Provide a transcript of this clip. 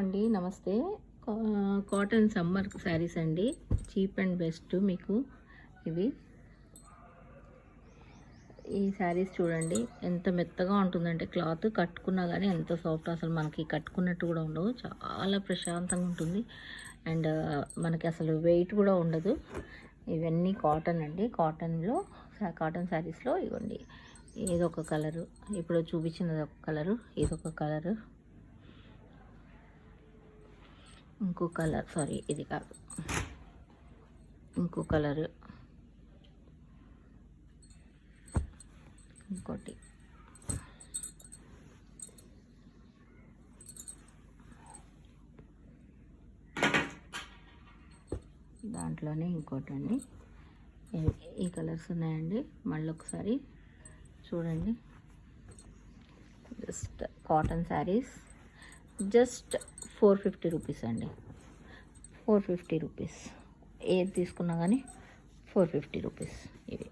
అండి, నమస్తే. Cotton summer saris అండి, చీప్ అండ్ బెస్ట్. మీకు ఇవి ఈ శారీస్ చూడండి ఎంత మెత్తగా ఉంటుందంటే క్లాత్ కట్టుకున్నా కానీ ఎంత సాఫ్ట్, అసలు మనకి కట్టుకున్నట్టు కూడా ఉండవు, చాలా ప్రశాంతంగా ఉంటుంది. అండ్ మనకి అసలు వెయిట్ కూడా ఉండదు. ఇవన్నీ కాటన్ అండి. కాటన్ శారీస్లో ఇవ్వండి, ఏదొక కలరు, ఇప్పుడు చూపించినది ఒక కలరు, ఇదొక కలరు, ఇంకో కలర్, సారీ ఇది కాదు, ఇంకో కలరు, ఇంకోటి, దాంట్లోనే ఇంకోటి అండి. ఈ కలర్స్ ఉన్నాయండి. మళ్ళీ ఒకసారి చూడండి. Just cotton saris, just 450 rupees అండి. 450 రూపీస్, ఏది తీసుకున్నా కానీ 450 రూపీస్ ఇవి.